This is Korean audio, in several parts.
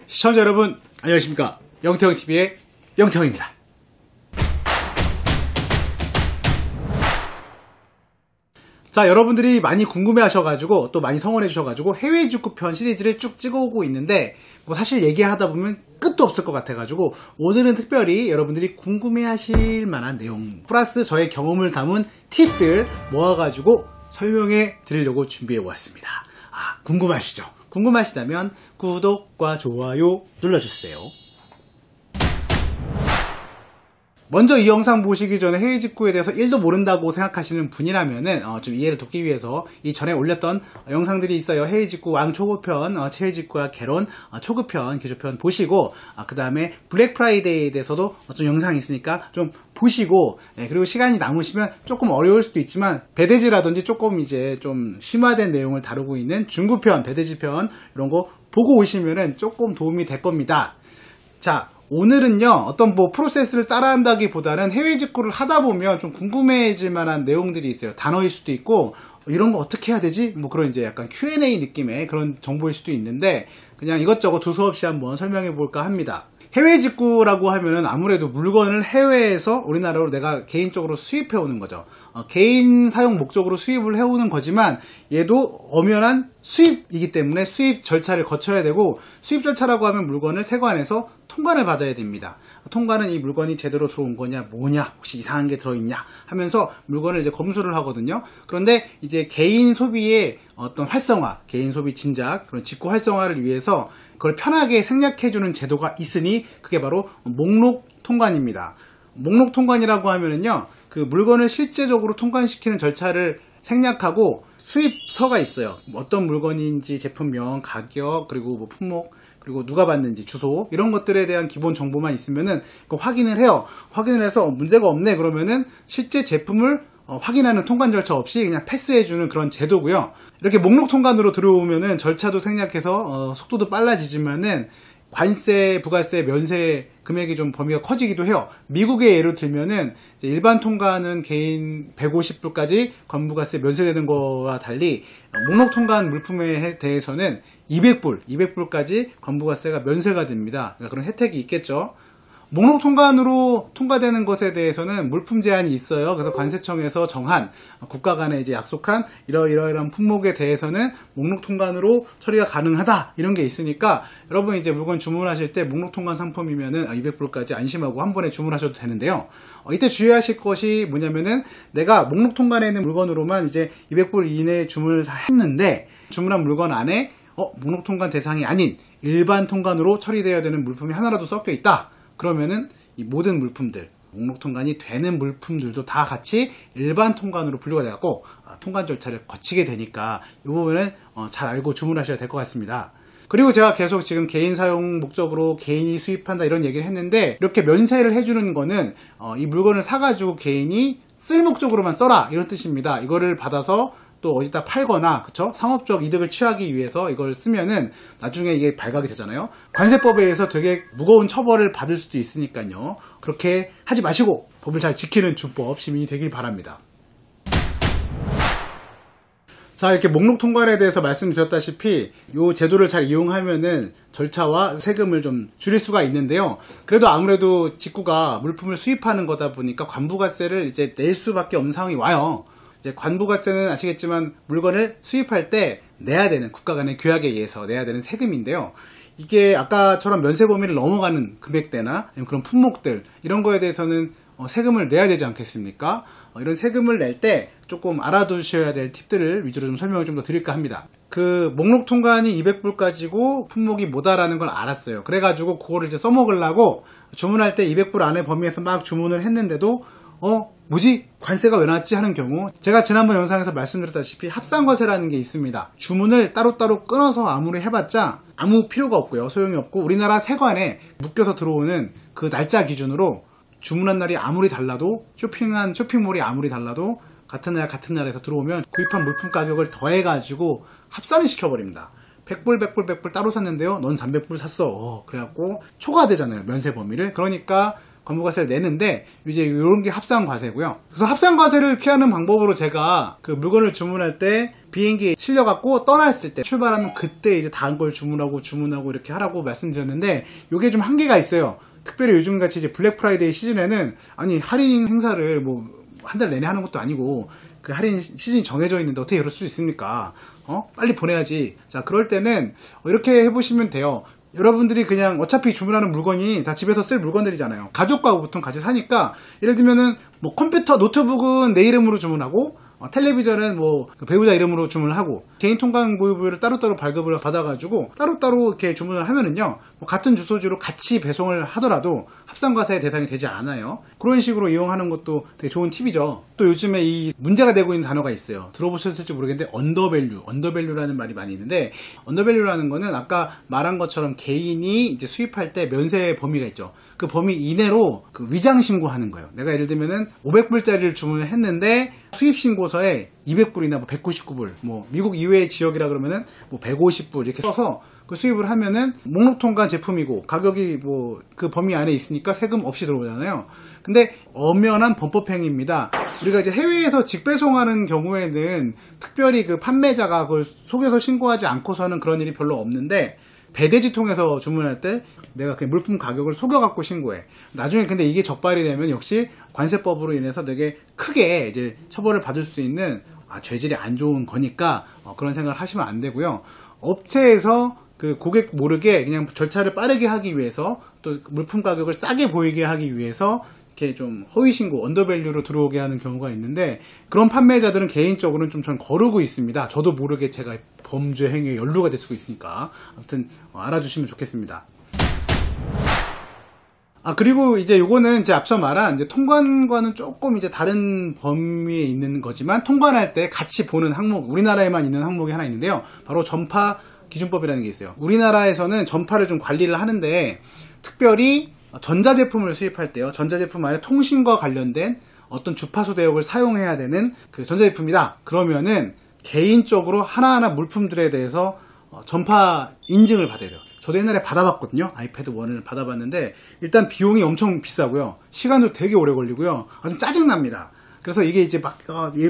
시청자 여러분 안녕하십니까. 영태형TV의 영태형입니다. 자, 여러분들이 많이 궁금해 하셔가지고 또 많이 성원해 주셔가지고 해외 축구편 시리즈를 쭉 찍어오고 있는데 뭐 사실 얘기하다 보면 끝도 없을 것 같아가지고 오늘은 특별히 여러분들이 궁금해 하실 만한 내용 플러스 저의 경험을 담은 팁들 모아가지고 설명해 드리려고 준비해 보았습니다. 궁금하시죠? 궁금하시다면 구독과 좋아요 눌러주세요. 먼저 이 영상 보시기 전에 해외 직구에 대해서 1도 모른다고 생각하시는 분이라면은 좀 이해를 돕기 위해서 이 전에 올렸던 영상들이 있어요. 해외 직구 왕 초급편, 해외 직구와 개론 초급편, 기초편 보시고 그 다음에 블랙 프라이데이에 대해서도 좀 영상이 있으니까 좀 보시고, 그리고 시간이 남으시면 조금 어려울 수도 있지만 배대지라든지 조금 이제 좀 심화된 내용을 다루고 있는 중구편, 배대지편 이런 거 보고 오시면은 조금 도움이 될 겁니다. 자, 오늘은요, 어떤 뭐 프로세스를 따라한다기보다는 해외 직구를 하다 보면 좀 궁금해질 만한 내용들이 있어요. 단어일 수도 있고, 이런 거 어떻게 해야 되지? 뭐 그런 이제 약간 Q&A 느낌의 그런 정보일 수도 있는데, 그냥 이것저것 두서없이 한번 설명해 볼까 합니다. 해외 직구라고 하면은 아무래도 물건을 해외에서 우리나라로 내가 개인적으로 수입해 오는 거죠. 개인 사용 목적으로 수입을 해오는 거지만 얘도 엄연한 수입이기 때문에 수입 절차를 거쳐야 되고, 수입 절차라고 하면 물건을 세관에서 통관을 받아야 됩니다. 통관은 이 물건이 제대로 들어온 거냐, 뭐냐, 혹시 이상한 게 들어있냐 하면서 물건을 이제 검수를 하거든요. 그런데 이제 개인 소비의 어떤 활성화, 개인 소비 진작, 그런 직구 활성화를 위해서 그걸 편하게 생략해주는 제도가 있으니 그게 바로 목록 통관입니다. 목록 통관이라고 하면은요, 그 물건을 실제적으로 통관시키는 절차를 생략하고 수입서가 있어요. 어떤 물건인지 제품명, 가격, 그리고 뭐 품목, 그리고 누가 받는지, 주소, 이런 것들에 대한 기본 정보만 있으면은 확인을 해요. 확인을 해서 문제가 없네 그러면은 실제 제품을 확인하는 통관 절차 없이 그냥 패스해주는 그런 제도고요. 이렇게 목록 통관으로 들어오면은 절차도 생략해서 속도도 빨라지지만은 관세, 부가세, 면세 금액이 좀 범위가 커지기도 해요. 미국의 예로 들면은 일반 통관은 개인 150불까지 관부가세 면세되는 거와 달리 목록 통관 물품에 대해서는 200불까지 관부가세가 면세가 됩니다. 그러니까 그런 혜택이 있겠죠. 목록 통관으로 통과되는 것에 대해서는 물품 제한이 있어요. 그래서 관세청에서 정한 국가 간에 이제 약속한 이러이러한 품목에 대해서는 목록 통관으로 처리가 가능하다 이런 게 있으니까 여러분 이제 물건 주문하실 때 목록 통관 상품이면은 200불까지 안심하고 한 번에 주문하셔도 되는데요. 이때 주의하실 것이 뭐냐면은 내가 목록 통관에 있는 물건으로만 이제 200불 이내에 주문을 다 했는데 주문한 물건 안에 목록 통관 대상이 아닌 일반 통관으로 처리되어야 되는 물품이 하나라도 섞여 있다. 그러면은 이 모든 물품들, 목록 통관이 되는 물품들도 다 같이 일반 통관으로 분류가 돼갖고 통관 절차를 거치게 되니까 이 부분은 잘 알고 주문하셔야 될 것 같습니다. 그리고 제가 계속 지금 개인 사용 목적으로 개인이 수입한다 이런 얘기를 했는데 이렇게 면세를 해주는 거는 이 물건을 사가지고 개인이 쓸 목적으로만 써라 이런 뜻입니다. 이거를 받아서 또 어디다 팔거나, 그쵸? 상업적 이득을 취하기 위해서 이걸 쓰면은 나중에 이게 발각이 되잖아요. 관세법에 의해서 되게 무거운 처벌을 받을 수도 있으니까요. 그렇게 하지 마시고 법을 잘 지키는 준법 시민이 되길 바랍니다. 자, 이렇게 목록 통관에 대해서 말씀드렸다시피 이 제도를 잘 이용하면은 절차와 세금을 좀 줄일 수가 있는데요. 그래도 아무래도 직구가 물품을 수입하는 거다 보니까 관부가세를 이제 낼 수밖에 없는 상황이 와요. 이제 관부가세는 아시겠지만 물건을 수입할 때 내야 되는 국가 간의 규약에 의해서 내야 되는 세금인데요. 이게 아까처럼 면세 범위를 넘어가는 금액대나 그런 품목들 이런 거에 대해서는 세금을 내야 되지 않겠습니까? 이런 세금을 낼 때 조금 알아두셔야 될 팁들을 위주로 좀 설명을 좀 더 드릴까 합니다. 그 목록 통관이 200불 가지고 품목이 뭐다라는 걸 알았어요. 그래가지고 그거를 이제 써먹으려고 주문할 때 200불 안에 범위에서 막 주문을 했는데도 뭐지? 관세가 왜 나왔지? 하는 경우 제가 지난번 영상에서 말씀드렸다시피 합산과세라는 게 있습니다. 주문을 따로따로 끊어서 아무리 해봤자 아무 필요가 없고요. 소용이 없고 우리나라 세관에 묶여서 들어오는 그 날짜 기준으로 주문한 날이 아무리 달라도 쇼핑한 쇼핑몰이 아무리 달라도 같은 날에서 들어오면 구입한 물품 가격을 더해가지고 합산을 시켜버립니다. 100불 따로 샀는데요. 넌 300불 샀어. 그래갖고 초과되잖아요. 면세 범위를. 그러니까 관부가세를 내는데 이제 이런 게 합산과세고요. 그래서 합산과세를 피하는 방법으로 제가 그 물건을 주문할 때 비행기에 실려갖고 떠났을 때 출발하면 그때 이제 다음 걸 주문하고 이렇게 하라고 말씀드렸는데 요게 좀 한계가 있어요. 특별히 요즘같이 이제 블랙 프라이데이 시즌에는 아니 할인 행사를 뭐 한 달 내내 하는 것도 아니고 그 할인 시즌이 정해져 있는데 어떻게 이럴 수 있습니까? 빨리 보내야지. 자, 그럴 때는 이렇게 해보시면 돼요. 여러분들이 그냥 어차피 주문하는 물건이 다 집에서 쓸 물건들이잖아요. 가족과 보통 같이 사니까 예를 들면은 뭐 컴퓨터, 노트북은 내 이름으로 주문하고 텔레비전은 뭐 배우자 이름으로 주문을 하고 개인 통관 보유부를 따로따로 발급을 받아가지고 따로따로 이렇게 주문을 하면은요 뭐 같은 주소지로 같이 배송을 하더라도 합산과세의 대상이 되지 않아요. 그런 식으로 이용하는 것도 되게 좋은 팁이죠. 또 요즘에 이 문제가 되고 있는 단어가 있어요. 들어보셨을지 모르겠는데 언더밸류라는 말이 많이 있는데 언더밸류라는 거는 아까 말한 것처럼 개인이 이제 수입할 때 면세 범위가 있죠. 그 범위 이내로 그 위장 신고하는 거예요. 내가 예를 들면은 500불짜리를 주문을 했는데 수입 신고서에 200불이나 뭐 199불, 뭐 미국 이외의 지역이라 그러면은 뭐 150불 이렇게 써서 그 수입을 하면은 목록 통관 제품이고 가격이 뭐 그 범위 안에 있으니까 세금 없이 들어오잖아요. 근데 엄연한 범법행위입니다. 우리가 이제 해외에서 직배송하는 경우에는 특별히 그 판매자가 그걸 속여서 신고하지 않고서는 그런 일이 별로 없는데 배대지 통해서 주문할 때 내가 그냥 물품 가격을 속여갖고 신고해. 나중에 근데 이게 적발이 되면 역시 관세법으로 인해서 되게 크게 이제 처벌을 받을 수 있는 죄질이 안 좋은 거니까 그런 생각을 하시면 안 되고요. 업체에서 그 고객 모르게 그냥 절차를 빠르게 하기 위해서 또 물품 가격을 싸게 보이게 하기 위해서 이렇게 좀 허위 신고, 언더밸류로 들어오게 하는 경우가 있는데 그런 판매자들은 개인적으로는 좀 전 거르고 있습니다. 저도 모르게 제가 범죄 행위에 연루가 될 수가 있으니까 아무튼 알아주시면 좋겠습니다. 그리고 이제 요거는 이제 앞서 말한 이제 통관과는 조금 이제 다른 범위에 있는 거지만 통관할 때 같이 보는 항목, 우리나라에만 있는 항목이 하나 있는데요. 바로 전파 기준법이라는 게 있어요. 우리나라에서는 전파를 좀 관리를 하는데 특별히 전자제품을 수입할 때요. 전자제품 안에 통신과 관련된 어떤 주파수 대역을 사용해야 되는 그 전자제품이다. 그러면은 개인적으로 하나하나 물품들에 대해서 전파 인증을 받아야 돼요. 저도 옛날에 받아봤거든요. 아이패드 1을 받아봤는데 일단 비용이 엄청 비싸고요. 시간도 되게 오래 걸리고요. 좀 짜증납니다. 그래서 이게 이제 막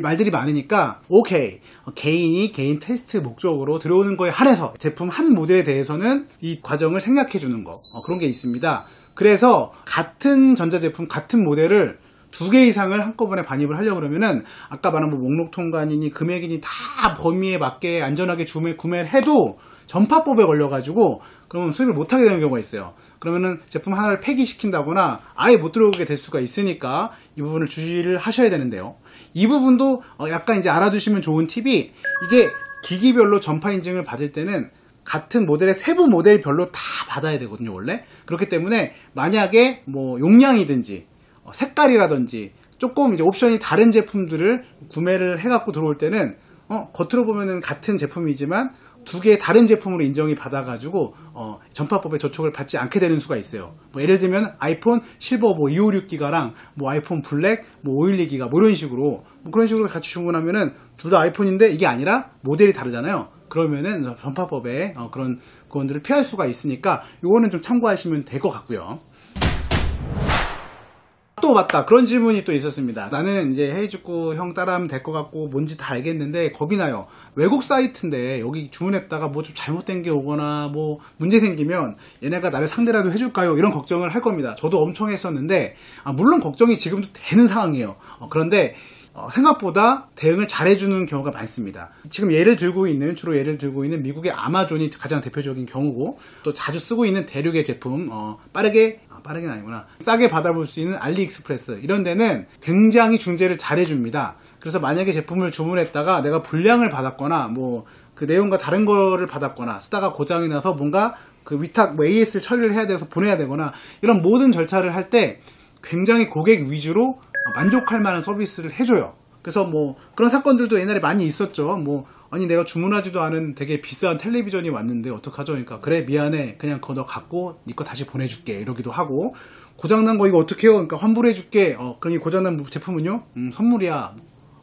말들이 많으니까 오케이 개인이 개인 테스트 목적으로 들어오는 거에 한해서 제품 한 모델에 대해서는 이 과정을 생략해 주는 거 그런 게 있습니다. 그래서 같은 전자제품 같은 모델을 2개 이상을 한꺼번에 반입을 하려고 그러면은 아까 말한 뭐 목록 통관이니 금액이니 다 범위에 맞게 안전하게 구매를 해도 전파법에 걸려가지고 그러면 수입을 못하게 되는 경우가 있어요. 그러면은 제품 하나를 폐기시킨다거나 아예 못 들어오게 될 수가 있으니까 이 부분을 주의를 하셔야 되는데요. 이 부분도 약간 이제 알아두시면 좋은 팁이 이게 기기별로 전파 인증을 받을 때는 같은 모델의 세부 모델별로 다 받아야 되거든요, 원래. 그렇기 때문에 만약에 뭐 용량이든지 색깔이라든지 조금 이제 옵션이 다른 제품들을 구매를 해갖고 들어올 때는 겉으로 보면은 같은 제품이지만 2개의 다른 제품으로 인정이 받아가지고 전파법에 저촉을 받지 않게 되는 수가 있어요. 뭐 예를 들면 아이폰 실버 뭐 256기가랑 뭐 아이폰 블랙 뭐 512기가 뭐 이런 식으로 뭐 그런 식으로 같이 주문하면은 둘 다 아이폰인데 이게 아니라 모델이 다르잖아요. 그러면은 전파법에 그런 것들을 피할 수가 있으니까 요거는 좀 참고하시면 될 것 같고요. 또 맞다, 그런 질문이 또 있었습니다. 나는 이제 헤이즈쿠 형 따라하면 될 것 같고 뭔지 다 알겠는데 겁이 나요. 외국 사이트인데 여기 주문했다가 뭐 좀 잘못된 게 오거나 뭐 문제 생기면 얘네가 나를 상대라도 해줄까요? 이런 걱정을 할 겁니다. 저도 엄청 했었는데 물론 걱정이 지금도 되는 상황이에요. 그런데 생각보다 대응을 잘해주는 경우가 많습니다. 지금 주로 예를 들고 있는 미국의 아마존이 가장 대표적인 경우고 또 자주 쓰고 있는 대륙의 제품 빠르게는 아니구나. 싸게 받아볼 수 있는 알리익스프레스 이런 데는 굉장히 중재를 잘 해줍니다. 그래서 만약에 제품을 주문했다가 내가 불량을 받았거나 뭐 그 내용과 다른 거를 받았거나 쓰다가 고장이 나서 뭔가 그 위탁 뭐 AS 처리를 해야 돼서 보내야 되거나 이런 모든 절차를 할 때 굉장히 고객 위주로 만족할 만한 서비스를 해줘요. 그래서 뭐 그런 사건들도 옛날에 많이 있었죠. 뭐 아니 내가 주문하지도 않은 되게 비싼 텔레비전이 왔는데 어떡하죠? 그러니까 그래 미안해 그냥 그거 너 갖고 네 거 다시 보내줄게 이러기도 하고 고장난 거 이거 어떡해요? 그러니까 환불해줄게. 그러니 고장난 제품은요? 선물이야.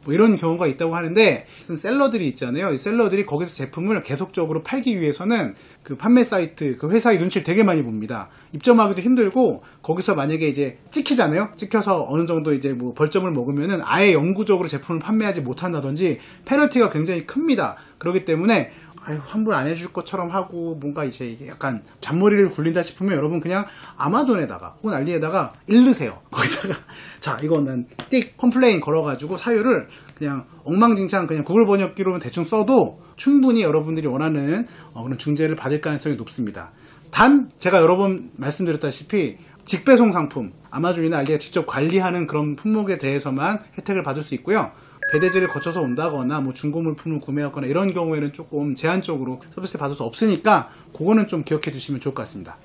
뭐 이런 경우가 있다고 하는데, 무슨 셀러들이 있잖아요. 이 셀러들이 거기서 제품을 계속적으로 팔기 위해서는 그 판매 사이트, 그 회사의 눈치를 되게 많이 봅니다. 입점하기도 힘들고, 거기서 만약에 이제 찍히잖아요. 찍혀서 어느 정도 이제 뭐 벌점을 먹으면은 아예 영구적으로 제품을 판매하지 못한다든지 페널티가 굉장히 큽니다. 그렇기 때문에 아유, 환불 안 해줄 것처럼 하고 뭔가 이제 이게 약간 잔머리를 굴린다 싶으면 여러분 그냥 아마존에다가 혹은 알리에다가 일르세요. 거기다가 자, 이거 난 띡 컴플레인 걸어가지고 사유를 그냥 엉망진창 그냥 구글 번역기로 대충 써도 충분히 여러분들이 원하는 그런 중재를 받을 가능성이 높습니다. 단 제가 여러 번 말씀드렸다시피 직배송 상품, 아마존이나 알리가 직접 관리하는 그런 품목에 대해서만 혜택을 받을 수 있고요. 배대지를 거쳐서 온다거나 뭐 중고 물품을 구매하거나 이런 경우에는 조금 제한적으로 서비스를 받을 수 없으니까 그거는 좀 기억해 주시면 좋을 것 같습니다.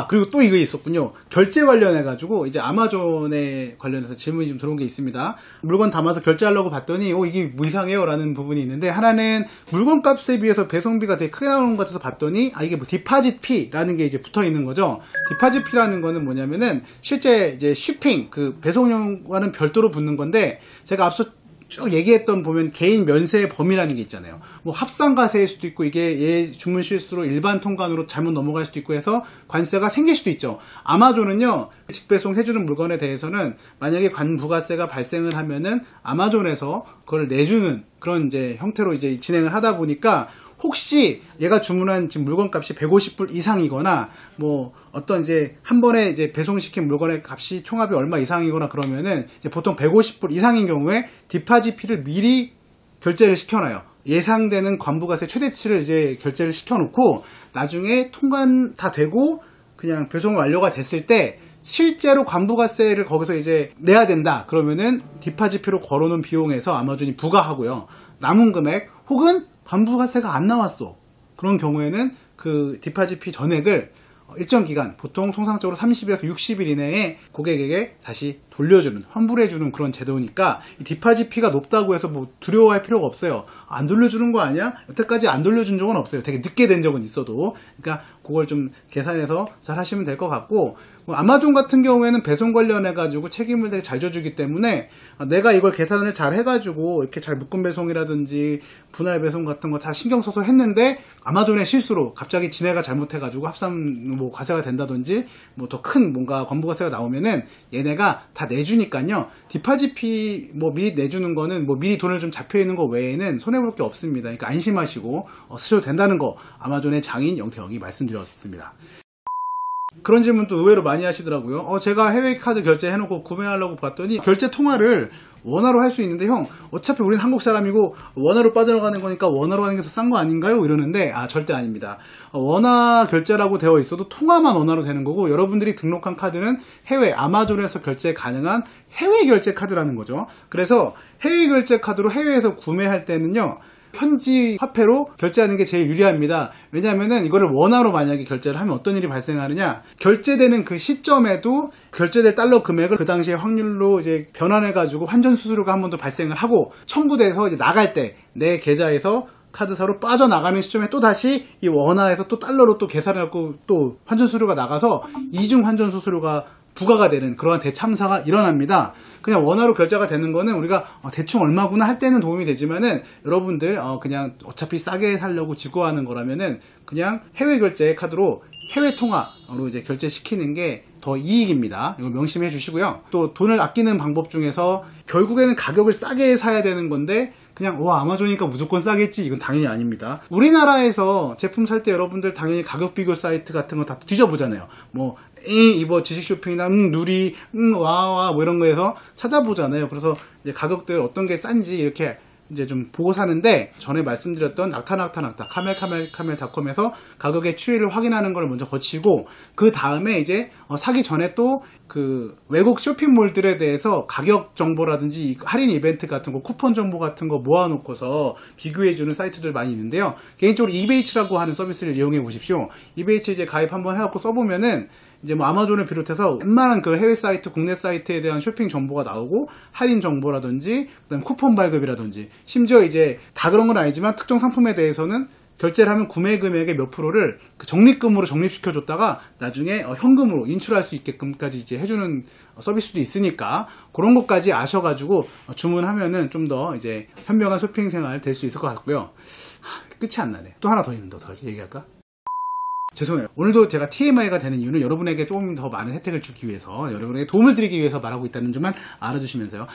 그리고 또 이거 있었군요. 결제 관련해가지고, 이제 아마존에 관련해서 질문이 좀 들어온 게 있습니다. 물건 담아서 결제하려고 봤더니, 이게 뭐 이상해요? 라는 부분이 있는데, 하나는 물건 값에 비해서 배송비가 되게 크게 나오는 것 같아서 봤더니, 이게 뭐 디파짓 피라는 게 이제 붙어 있는 거죠. 디파짓 피라는 거는 뭐냐면은, 실제 이제 쉬핑, 그 배송료와는 별도로 붙는 건데, 제가 앞서 쭉 얘기했던 보면 개인 면세 범위라는 게 있잖아요. 뭐 합산가세일 수도 있고 이게 얘 주문 실수로 일반 통관으로 잘못 넘어갈 수도 있고 해서 관세가 생길 수도 있죠. 아마존은요, 직배송 해주는 물건에 대해서는 만약에 관부가세가 발생을 하면은 아마존에서 그걸 내주는 그런 이제 형태로 이제 진행을 하다 보니까 혹시 얘가 주문한 지금 물건값이 150불 이상이거나 뭐 어떤 이제 한 번에 이제 배송시킨 물건의 값이 총합이 얼마 이상이거나 그러면은 이제 보통 150불 이상인 경우에 디파짓 피를 미리 결제를 시켜놔요. 예상되는 관부가세 최대치를 이제 결제를 시켜놓고 나중에 통관 다 되고 그냥 배송 완료가 됐을 때 실제로 관부가세를 거기서 이제 내야 된다 그러면은 디파짓 피로 걸어놓은 비용에서 아마존이 부과하고요. 남은 금액 혹은 관부가세가 안 나왔어. 그런 경우에는 그 디파짓 피 전액을 일정 기간, 보통 통상적으로 30일에서 60일 이내에 고객에게 다시 돌려주는, 환불해주는 그런 제도니까 이 디파짓 피가 높다고 해서 뭐 두려워할 필요가 없어요. 안 돌려주는 거 아니야? 여태까지 안 돌려준 적은 없어요. 되게 늦게 된 적은 있어도. 그러니까 그걸 좀 계산해서 잘 하시면 될 것 같고, 뭐 아마존 같은 경우에는 배송 관련해가지고 책임을 되게 잘 져주기 때문에 내가 이걸 계산을 잘 해가지고 이렇게 잘 묶음 배송이라든지 분할 배송 같은 거 다 신경 써서 했는데 아마존의 실수로 갑자기 지네가 잘못해가지고 합산 뭐 과세가 된다든지 뭐 더 큰 뭔가 관부가세가 나오면은 얘네가 다 내주니까요. 디파짓 피 뭐 미리 내주는 거는 뭐 미리 돈을 좀 잡혀 있는 거 외에는 손해볼 게 없습니다. 그러니까 안심하시고 쓰셔도 된다는 거 아마존의 장인 영태형이 말씀드렸습니다. 그런 질문도 의외로 많이 하시더라고요. 제가 해외 카드 결제해놓고 구매하려고 봤더니 결제 통화를 원화로 할 수 있는데 형 어차피 우리는 한국 사람이고 원화로 빠져나가는 거니까 원화로 하는 게 더 싼 거 아닌가요? 이러는데 절대 아닙니다. 원화 결제라고 되어 있어도 통화만 원화로 되는 거고 여러분들이 등록한 카드는 해외 아마존에서 결제 가능한 해외 결제 카드라는 거죠. 그래서 해외 결제 카드로 해외에서 구매할 때는요. 현지 화폐로 결제하는 게 제일 유리합니다. 왜냐하면은 이거를 원화로 만약에 결제를 하면 어떤 일이 발생하느냐, 결제되는 그 시점에도 결제될 달러 금액을 그 당시에 확률로 이제 변환해가지고 환전 수수료가 한 번 더 발생을 하고 청구돼서 이제 나갈 때 내 계좌에서 카드사로 빠져나가는 시점에 또 다시 이 원화에서 또 달러로 또 계산해갖고 또 환전 수수료가 나가서 이중 환전 수수료가 부과가 되는 그러한 대참사가 일어납니다. 그냥 원화로 결제가 되는 거는 우리가 대충 얼마구나 할 때는 도움이 되지만은 여러분들 그냥 어차피 싸게 살려고 지구하는 거라면은 그냥 해외 결제 카드로 해외 통화로 이제 결제시키는 게 더 이익입니다. 이거 명심해 주시고요. 또 돈을 아끼는 방법 중에서 결국에는 가격을 싸게 사야 되는 건데 그냥 아마존이니까 무조건 싸겠지, 이건 당연히 아닙니다. 우리나라에서 제품 살 때 여러분들 당연히 가격 비교 사이트 같은 거 다 뒤져보잖아요. 뭐 이거 지식 쇼핑이나 누리 와와 뭐 이런 거에서 찾아보잖아요. 그래서 이제 가격들 어떤 게 싼지 이렇게 이제 좀 보고 사는데, 전에 말씀드렸던 낙타 카멜닷컴에서 가격의 추이를 확인하는 걸 먼저 거치고 그 다음에 이제 사기 전에 또 그 외국 쇼핑몰들에 대해서 가격 정보라든지 할인 이벤트 같은 거, 쿠폰 정보 같은 거 모아놓고서 비교해주는 사이트들 많이 있는데요. 개인적으로 이베이츠라고 하는 서비스를 이용해 보십시오. 이베이츠 이제 가입 한번 해갖고 써보면은 이제 뭐 아마존을 비롯해서 웬만한 그 해외 사이트, 국내 사이트에 대한 쇼핑 정보가 나오고 할인 정보라든지 그다음 쿠폰 발급이라든지 심지어 이제 다 그런 건 아니지만 특정 상품에 대해서는 결제를 하면 구매 금액의 몇 프로를 그 적립금으로 적립시켜줬다가 나중에 현금으로 인출할 수 있게끔까지 이제 해주는 서비스도 있으니까 그런 것까지 아셔가지고 주문하면은 좀 더 이제 현명한 쇼핑 생활 될 수 있을 것 같고요. 끝이 안 나네. 또 하나 더 있는데 어떡하지? 얘기할까? 죄송해요. 오늘도 제가 TMI가 되는 이유는 여러분에게 조금 더 많은 혜택을 주기 위해서, 여러분에게 도움을 드리기 위해서 말하고 있다는 점만 알아주시면서요.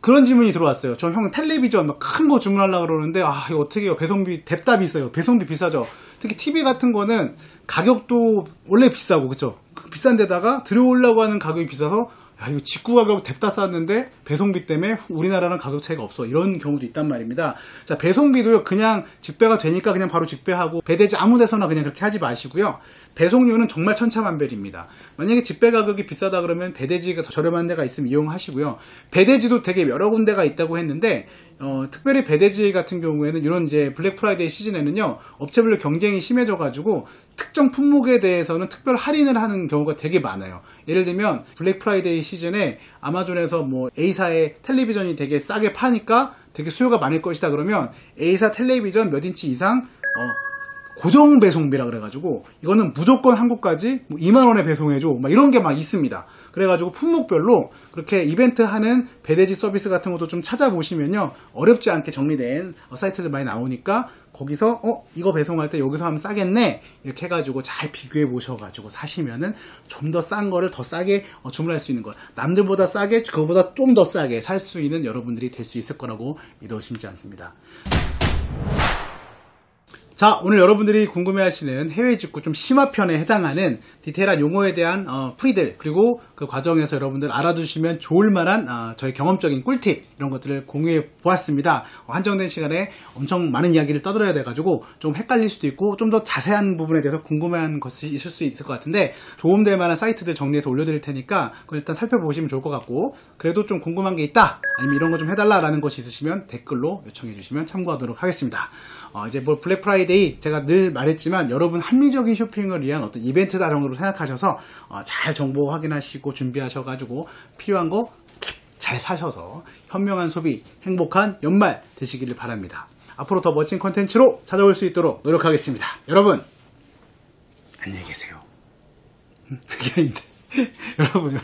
그런 질문이 들어왔어요. 저 형 텔레비전 막 큰 거 주문하려고 그러는데 이거 어떻게 해요? 배송비 뎁다 비싸요. 배송비 비싸죠. 특히 TV 같은 거는 가격도 원래 비싸고 그쵸? 비싼 데다가 들여오려고 하는 가격이 비싸서 이거 직구 가격 뎁다 쌌는데 배송비 때문에 우리나라랑 가격 차이가 없어. 이런 경우도 있단 말입니다. 자, 배송비도요, 그냥 직배가 되니까 그냥 바로 직배하고, 배대지 아무 데서나 그냥 그렇게 하지 마시고요. 배송료는 정말 천차만별입니다. 만약에 직배 가격이 비싸다 그러면 배대지가 더 저렴한 데가 있으면 이용하시고요. 배대지도 되게 여러 군데가 있다고 했는데, 특별히 배대지 같은 경우에는 이런 이제 블랙 프라이데이 시즌에는요, 업체별로 경쟁이 심해져가지고, 특정 품목에 대해서는 특별 할인을 하는 경우가 되게 많아요. 예를 들면 블랙 프라이데이 시즌에 아마존에서 뭐 A사의 텔레비전이 되게 싸게 파니까 되게 수요가 많을 것이다 그러면 A사 텔레비전 몇 인치 이상 고정 배송비라 그래가지고 이거는 무조건 한국까지 뭐 2만원에 배송해줘 막 이런 게 막 있습니다. 그래가지고 품목별로 그렇게 이벤트 하는 배대지 서비스 같은 것도 좀 찾아보시면요, 어렵지 않게 정리된 사이트들 많이 나오니까 거기서 이거 배송할 때 여기서 하면 싸겠네 이렇게 해가지고 잘 비교해 보셔가지고 사시면은 좀 더 싼 거를 더 싸게 주문할 수 있는 거, 남들보다 싸게 그거보다 좀 더 싸게 살 수 있는 여러분들이 될 수 있을 거라고 믿어 심지 않습니다. 자, 오늘 여러분들이 궁금해하시는 해외 직구 좀 심화편에 해당하는 디테일한 용어에 대한 풀이들, 그리고 그 과정에서 여러분들 알아두시면 좋을 만한 저희 경험적인 꿀팁, 이런 것들을 공유해 보았습니다. 한정된 시간에 엄청 많은 이야기를 떠들어야 돼가지고 좀 헷갈릴 수도 있고 좀 더 자세한 부분에 대해서 궁금한 것이 있을 수 있을 것 같은데, 도움될 만한 사이트들 정리해서 올려드릴 테니까 그걸 일단 살펴보시면 좋을 것 같고, 그래도 좀 궁금한 게 있다, 아니면 이런 거 좀 해달라라는 것이 있으시면 댓글로 요청해 주시면 참고하도록 하겠습니다. 이제 뭐 블랙 프라이데이, 제가 늘 말했지만 여러분 합리적인 쇼핑을 위한 어떤 이벤트다 정도로 생각하셔서 잘 정보 확인하시고 준비하셔가지고 필요한 거 잘 사셔서 현명한 소비, 행복한 연말 되시기를 바랍니다. 앞으로 더 멋진 컨텐츠로 찾아올 수 있도록 노력하겠습니다. 여러분 안녕히 계세요. 그게 아닌데 여러분